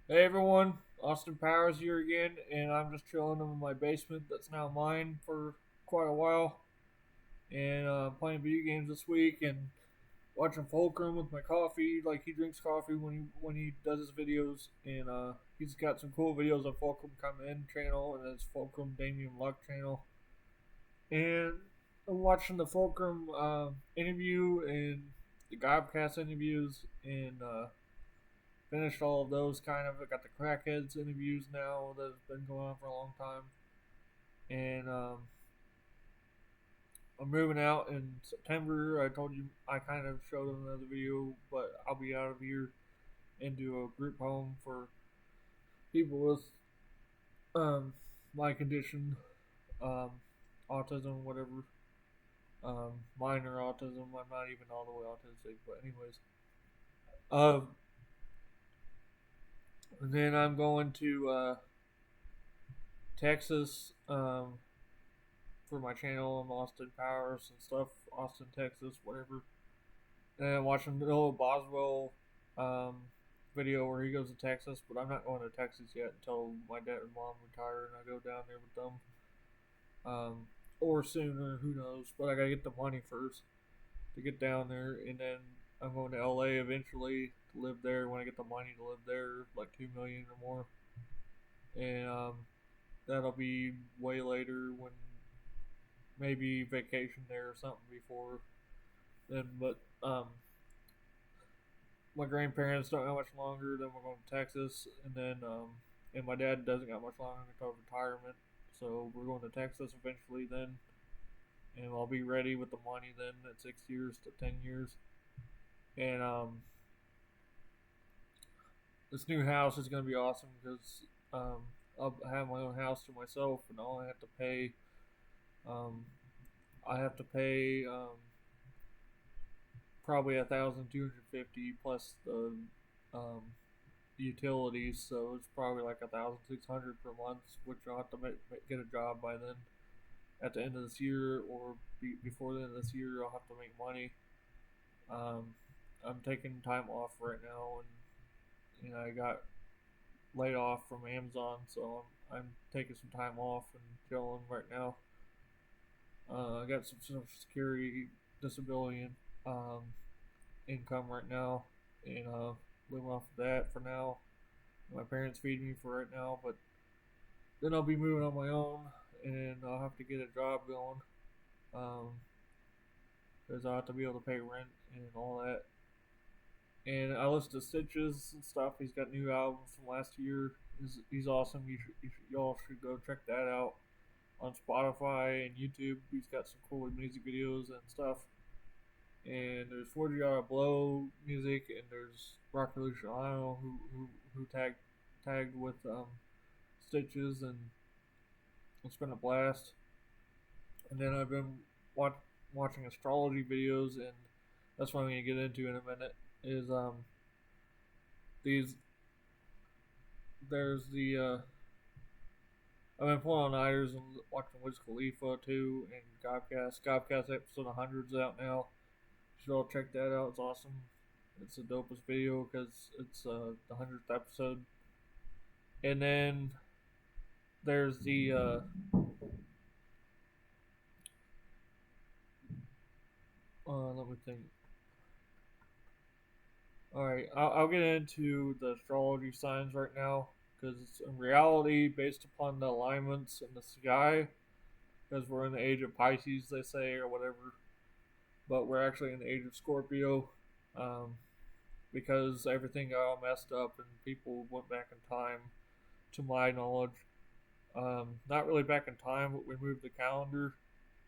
Hey everyone, Austin Powers here again, and I'm just chilling in my basement that's now mine for quite a while, and playing video games this week and watching Fulcrum with my coffee. Like he drinks coffee when he does his videos, and he's got some cool videos on Fulcrum Come In channel and his Fulcrum Damien Luck channel, and I'm watching the Fulcrum interview and the Gobcast interviews and finished all of those kind of. I got the Crackheads interviews now that have been going on for a long time. And I'm moving out in September. I told you I kind of showed another video, but I'll be out of here into a group home for people with um, my condition, um, autism, whatever. Minor autism. I'm not even all the way autistic, but anyways. Um, and then I'm going to Texas for my channel. I'm Austin Powers and stuff, Austin, Texas, whatever. And watching the old Boswell um, video where he goes to Texas, but I'm not going to Texas yet until my dad and mom retire and I go down there with them. Or sooner, who knows? But I gotta get the money first to get down there, and then I'm going to LA eventually to live there when I get the money to live there, like 2 million or more, and that'll be way later when maybe vacation there or something before then. But my grandparents don't got much longer. Then we're going to Texas, and then and my dad doesn't got much longer until retirement. So we're going to Texas eventually then, and I'll be ready with the money then at 6 years to 10 years. And this new house is going to be awesome because I'll have my own house to myself, and all I have to pay, um, I have to pay probably 1,250 plus um, the utilities, so it's probably like 1,600 per month, which I'll have to get a job by then. At the end of this year, or before the end of this year, I'll have to make money. Um, I'm taking time off right now, and I got laid off from Amazon, so I'm taking some time off and chilling right now. I got some Social Security, disability, um, income right now, and living off of that for now. My parents feed me for right now, but then I'll be moving on my own, and I'll have to get a job going, because I'll have to be able to pay rent and all that. And I listen to Stitches and stuff. He's got new albums from last year. He's awesome. Y'all should go check that out on Spotify and YouTube. He's got some cool music videos and stuff. And there's 40 Hour Blow music, and there's Rocker Luciano who tagged with Stitches, and it's been a blast. And then I've been watching astrology videos, and that's what I'm gonna get into in a minute. Is these there's the I've been pulling on nighters and watching Wiz Khalifa too, and Gobcast. Gobcast episode 100's out now. You should all check that out. It's awesome. It's the dopest video because it's the 100th episode. And then there's the let me think. All right, I'll get into the astrology signs right now because it's in reality based upon the alignments in the sky. Because we're in the age of Pisces, they say, or whatever. But we're actually in the age of Scorpio, um, because everything got all messed up and people went back in time, to my knowledge. Not really back in time, but we moved the calendar.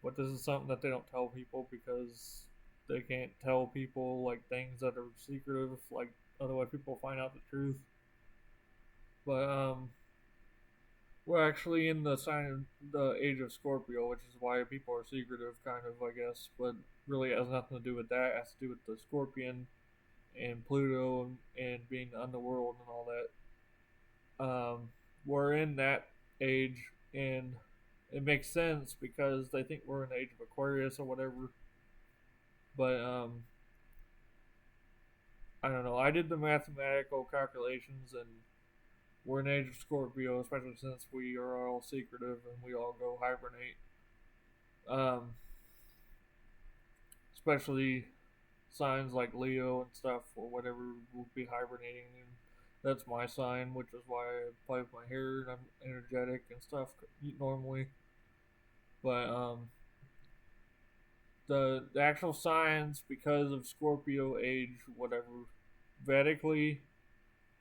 But this is something that they don't tell people because they can't tell people like things that are secretive, like otherwise people find out the truth. But we're actually in the sign of the age of Scorpio, which is why people are secretive, kind of, I guess. But really, it has nothing to do with that. It has to do with the Scorpion and Pluto and being the underworld and all that. We're in that age, and it makes sense because they think we're in the age of Aquarius or whatever. But I don't know. I did the mathematical calculations, and we're in the age of Scorpio, especially since we are all secretive and we all go hibernate. Um, Especially signs like Leo and stuff or whatever will be hibernating, and that's my sign, which is why I play with my hair and I'm energetic and stuff normally. But the actual signs, because of Scorpio age, whatever, Vedically,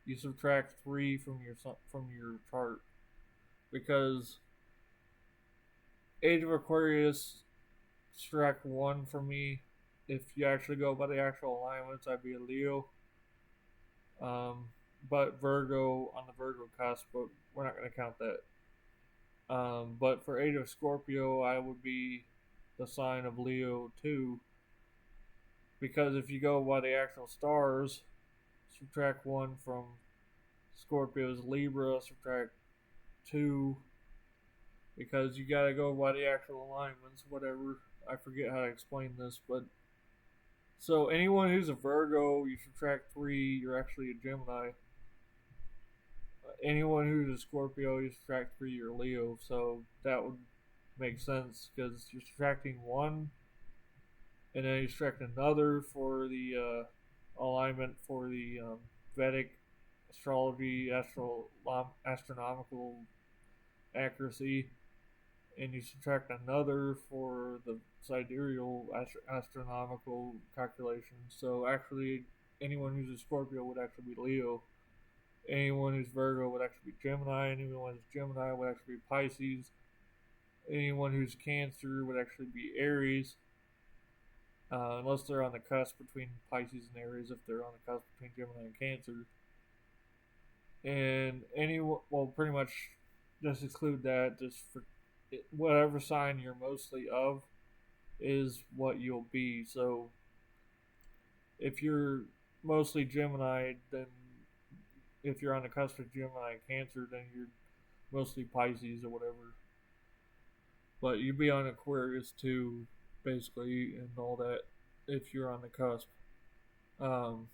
you subtract 3 from your chart, because age of Aquarius subtract 1 from me. If you actually go by the actual alignments, I'd be a Leo. Um, but Virgo on the Virgo cusp, but we're not going to count that. But for age of Scorpio, I would be the sign of Leo too, because if you go by the actual stars, subtract 1 from Scorpio's Libra, subtract 2, because you gotta go by the actual alignments, whatever. I forget how to explain this, but so anyone who's a Virgo, you subtract 3, you're actually a Gemini. Anyone who's a Scorpio, you subtract 3, you're Leo. So that would make sense because you're subtracting 1, and then you subtract another for the alignment for the Vedic astrology, astronomical accuracy, and you subtract another for the sidereal astronomical calculations. So actually, anyone who's a Scorpio would actually be Leo. Anyone who's Virgo would actually be Gemini. Anyone who's Gemini would actually be Pisces. Anyone who's Cancer would actually be Aries. Unless they're on the cusp between Pisces and Aries, if they're on the cusp between Gemini and Cancer. And well, pretty much just exclude that. Just for whatever sign you're mostly of is what you'll be. So if you're mostly Gemini, then if you're on the cusp of Gemini and Cancer, then you're mostly Pisces or whatever. But you'd be on Aquarius too, basically, and all that if you're on the cusp. Um,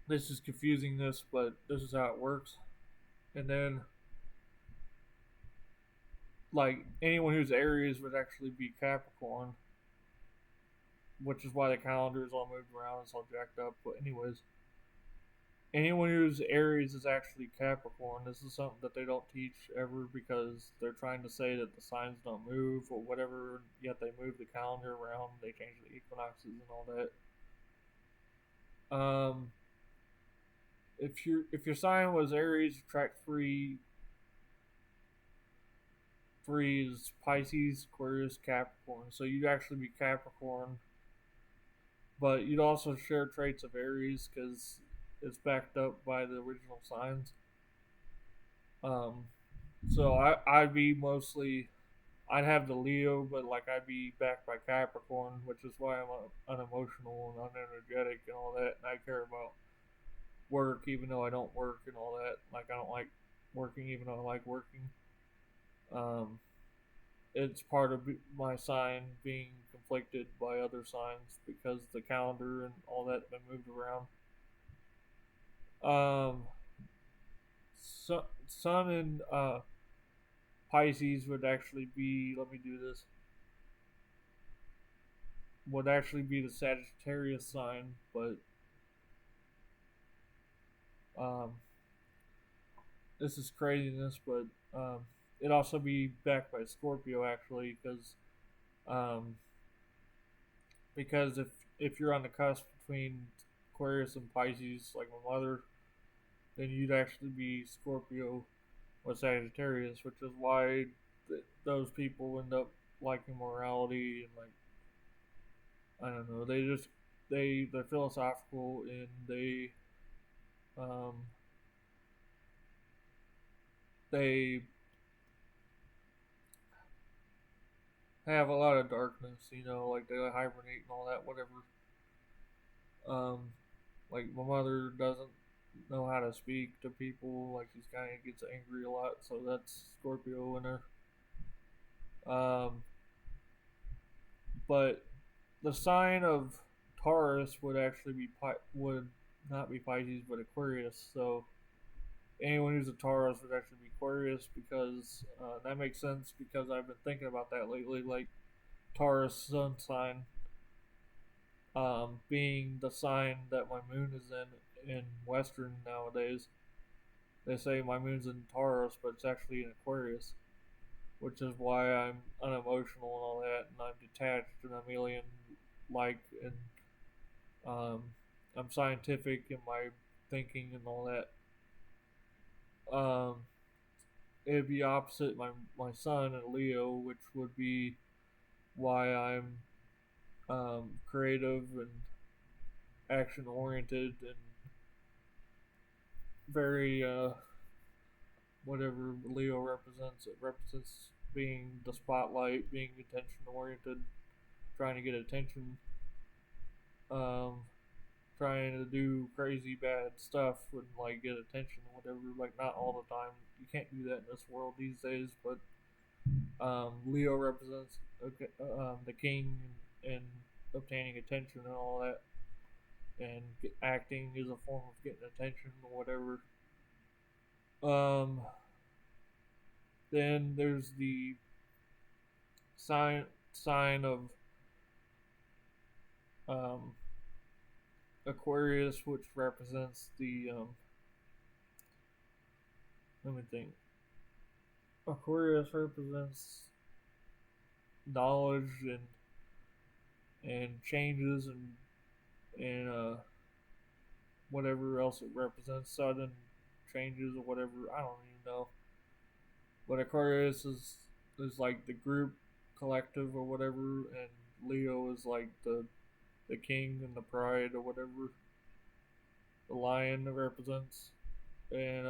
this is confusing this, but this is how it works. And then, like, anyone who's Aries would actually be Capricorn, which is why the calendar is all moved around, it's all jacked up. But anyways, anyone who's Aries is actually Capricorn. This is something that they don't teach ever because they're trying to say that the signs don't move or whatever, yet they move the calendar around, they change the equinoxes and all that. If your sign was Aries, subtract 3. 3 is Pisces, Aquarius, Capricorn. So you'd actually be Capricorn, but you'd also share traits of Aries because it's backed up by the original signs. So I'd be mostly, I'd have the Leo, but like I'd be backed by Capricorn, which is why I'm unemotional and unenergetic and all that, and I care about work even though I don't work and all that. Like I don't like working even though I like working. It's part of my sign being conflicted by other signs because the calendar and all that been moved around. Sun in Pisces would actually be. Let me do this. Would actually be the Sagittarius sign, but um, this is craziness. But it'd also be backed by Scorpio actually, because if you're on the cusp between Aquarius and Pisces, like my mother, then you'd actually be Scorpio or Sagittarius, which is why those people end up liking morality and like I don't know, they're philosophical and um they have a lot of darkness, like they hibernate and all that, whatever. Um, like my mother doesn't know how to speak to people, like she's kind of gets angry a lot, so that's Scorpio in her. Um, but the sign of Taurus would actually be would not be Pisces but Aquarius. So anyone who's a Taurus would actually be Aquarius because that makes sense because I've been thinking about that lately. Like Taurus sun sign being the sign that my moon is in Western nowadays. They say my moon's in Taurus, but it's actually in Aquarius, which is why I'm unemotional and all that, and I'm detached and I'm alien like, and um, I'm scientific in my thinking and all that. Um, it'd be opposite my sun in Leo, which would be why I'm creative and action oriented and very whatever Leo represents. It represents being the spotlight, being attention oriented, trying to get attention, um, trying to do crazy bad stuff and like get attention or whatever. Like not all the time. You can't do that in this world these days. But Leo represents the king and obtaining attention and all that. And acting is a form of getting attention or whatever. Um, then there's the sign of um, Aquarius, which represents the let me think. Aquarius represents knowledge and changes and whatever else it represents, sudden changes or whatever. I don't even know. But Aquarius is like the group collective or whatever, and Leo is like the king and the pride or whatever the lion represents. And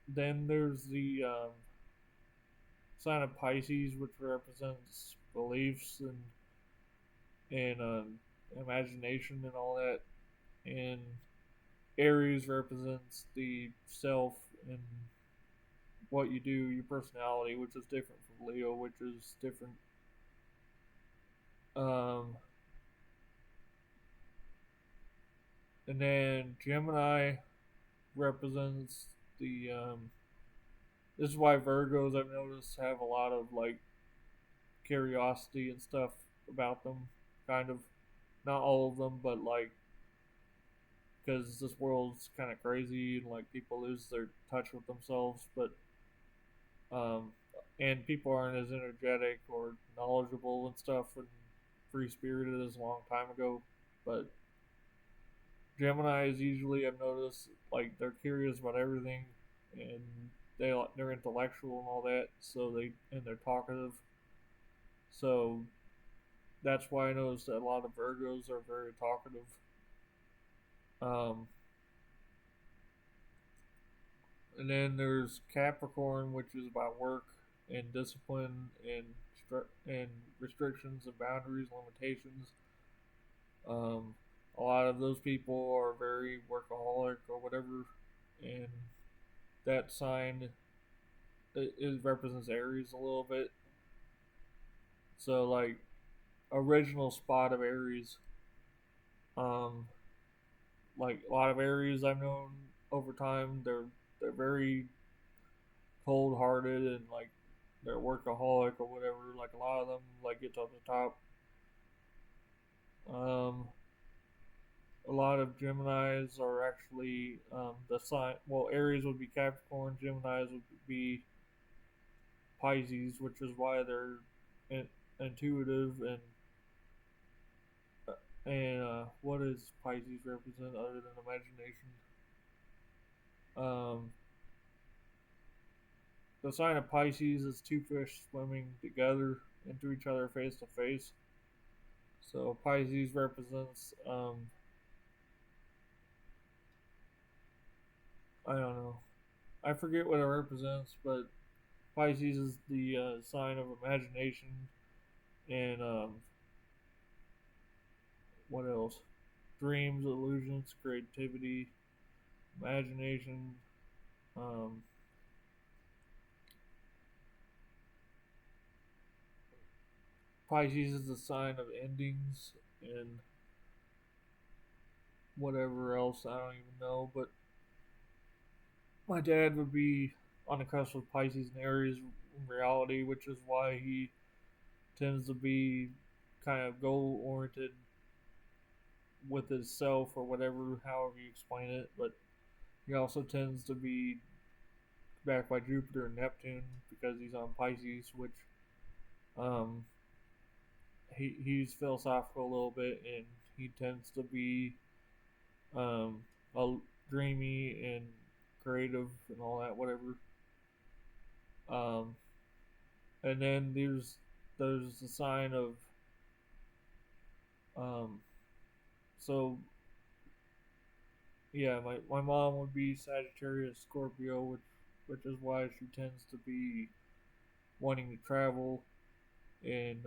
then there's the sign of Pisces, which represents beliefs and imagination and all that. And Aries represents the self and what you do, your personality, which is different from Leo, which is different. Um, and then Gemini represents the. This is why Virgos I've noticed have a lot of like curiosity and stuff about them, kind of. Not all of them, but like because this world's kind of crazy and like people lose their touch with themselves, but um, and people aren't as energetic or knowledgeable and stuff and free spirited as a long time ago. But Gemini's usually I've noticed like they're curious about everything and they're intellectual and all that, so they're talkative. So that's why I noticed that a lot of Virgos are very talkative. Um, and then there's Capricorn, which is about work and discipline and restrictions and boundaries, limitations. A lot of those people are very workaholic or whatever, and that sign it represents Aries a little bit. So like original spot of Aries, um, like a lot of Aries I've known over time, they're very cold hearted and like they're workaholic or whatever. Like a lot of them like get to the top. Um, a lot of Geminis are actually the sign. Well, Aries would be Capricorn. Geminis would be Pisces, which is why they're in, intuitive and what does Pisces represent other than imagination? Um, the sign of Pisces is two fish swimming together into each other face to face. So Pisces represents I don't know. I forget what it represents, but Pisces is the sign of imagination and what else? Dreams, illusions, creativity, imagination. Um, Pisces is the sign of endings and whatever else, I don't even know. But my dad would be on the cusp of Pisces and Aries in reality, which is why he tends to be kind of goal oriented with himself or whatever, however you explain it. But he also tends to be backed by Jupiter and Neptune because he's on Pisces, which um, he's philosophical a little bit, and he tends to be um, a dreamy and creative and all that, whatever. Um, and then there's the sign of um, so yeah, my mom would be Sagittarius Scorpio, which is why she tends to be wanting to travel and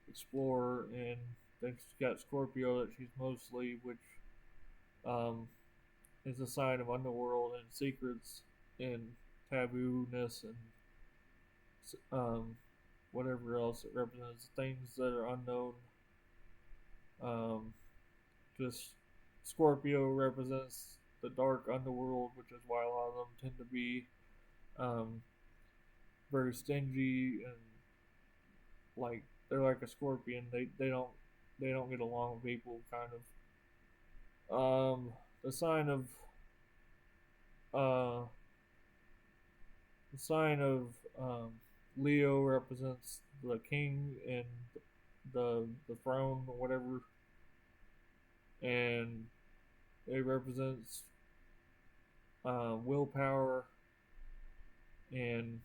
explore, and then she's got Scorpio that she's mostly, which um, is a sign of underworld and secrets and taboo-ness and um, whatever else it represents, things that are unknown. Um, just Scorpio represents the dark underworld, which is why a lot of them tend to be um, very stingy and like they're like a scorpion. They don't get along with people, kind of. The sign of uh, the sign of um, Leo represents the king and the throne or whatever, and it represents willpower and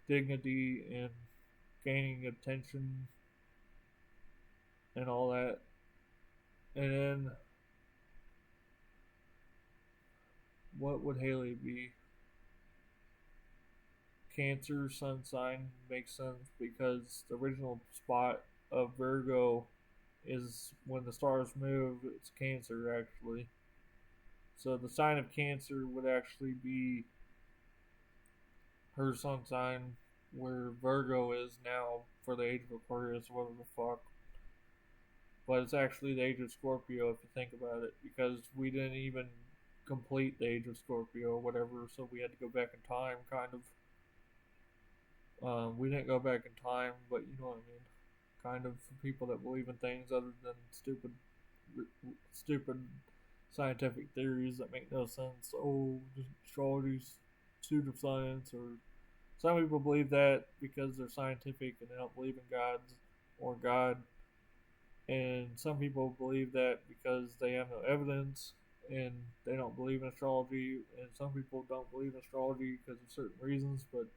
dignity and gaining attention and all that. And then what would Haley be? Cancer sun sign makes sense because the original spot of Virgo is when the stars move, it's Cancer actually. So the sign of Cancer would actually be her sun sign, where Virgo is now for the age of Aquarius, whatever the fuck. But it's actually the age of Scorpio if you think about it, because we didn't even complete the age of Scorpio or whatever, so we had to go back in time, kind of. We didn't go back in time, but you know what I mean. Kind of for people that believe in things other than stupid scientific theories that make no sense. Oh, astrology's pseudoscience, or some people believe that because they're scientific and they don't believe in gods or God, and some people believe that because they have no evidence and they don't believe in astrology, and some people don't believe in astrology because of certain reasons. But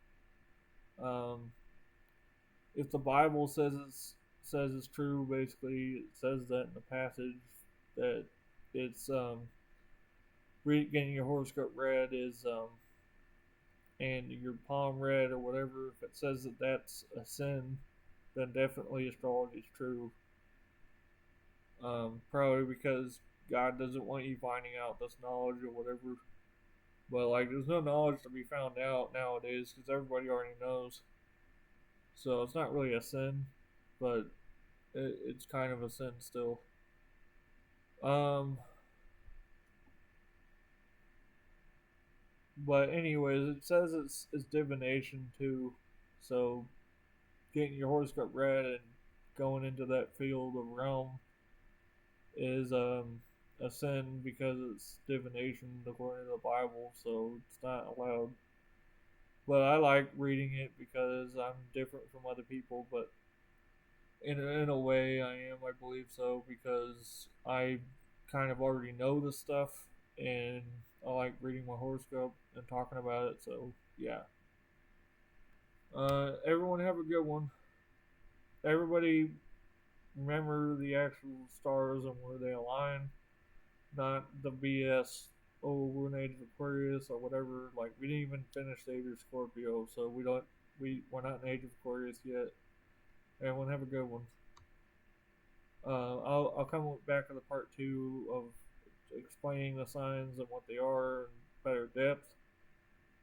um, if the Bible says it's true, basically it says that in the passage that it's getting your horoscope read is and your palm read or whatever. If it says that that's a sin, then definitely astrology is true. Probably because God doesn't want you finding out this knowledge or whatever. But like, there's no knowledge to be found out nowadays because everybody already knows. So it's not really a sin, but it's kind of a sin still. Um, but anyways, it says it's divination too. So getting your horoscope read and going into that field of realm is a sin because it's divination according to the Bible. So it's not allowed. But I like reading it because I'm different from other people. But in a way, I am. I believe so because I kind of already know this stuff, and I like reading my horoscope and talking about it. So yeah. Everyone have a good one. Everybody remember the actual stars and where they align, not the BS. Oh, we're an age of Aquarius or whatever. Like we didn't even finish the age of Scorpio, so we're not in age of Aquarius yet. Everyone have a good one. I'll come back to the part two of explaining the signs and what they are in better depth,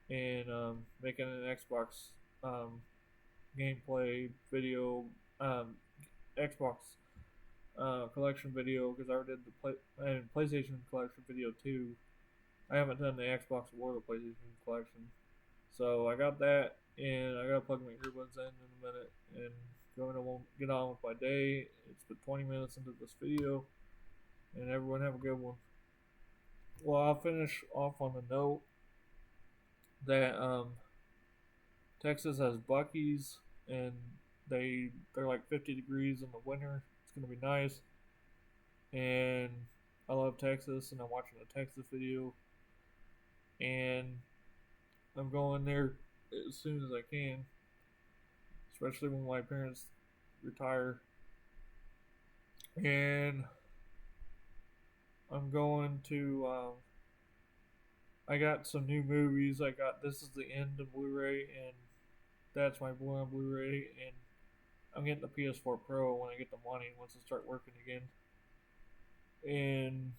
and making an Xbox um, gameplay video, Xbox collection video because I already did the PlayStation collection video too. I haven't done the Xbox or the PlayStation collection, so I got that, and I gotta plug my earbuds in a minute and going to get on with my day. It's been 20 minutes into this video, and everyone have a good one. Well, I'll finish off on the note that Texas has Buc-ee's, and they're like 50 degrees in the winter. It's gonna be nice, and I love Texas, and I'm watching a Texas video, and I'm going there as soon as I can, especially when my parents retire. And I'm going to. I got some new movies. I got This Is the End of Blu-ray, and That's My Boy on Blu-ray, and I'm getting the PS4 Pro when I get the money once I start working again. And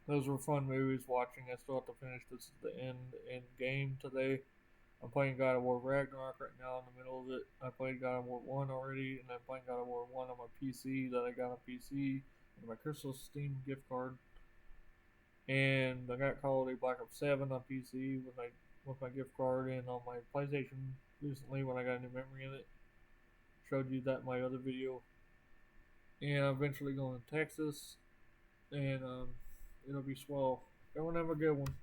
those were fun movies watching. I still have to finish This Is the End game today. I'm playing God of War Ragnarok right now in the middle of it. I played God of War 1 already, and I'm playing God of War 1 on my PC that I got on PC and my Crystal Steam gift card. And I got Call of Duty Black Ops 7 on PC with my gift card, and on my PlayStation recently when I got a new memory in it. Showed you that in my other video. And I'm eventually going to Texas, and it'll be swell. Everyone have a good one.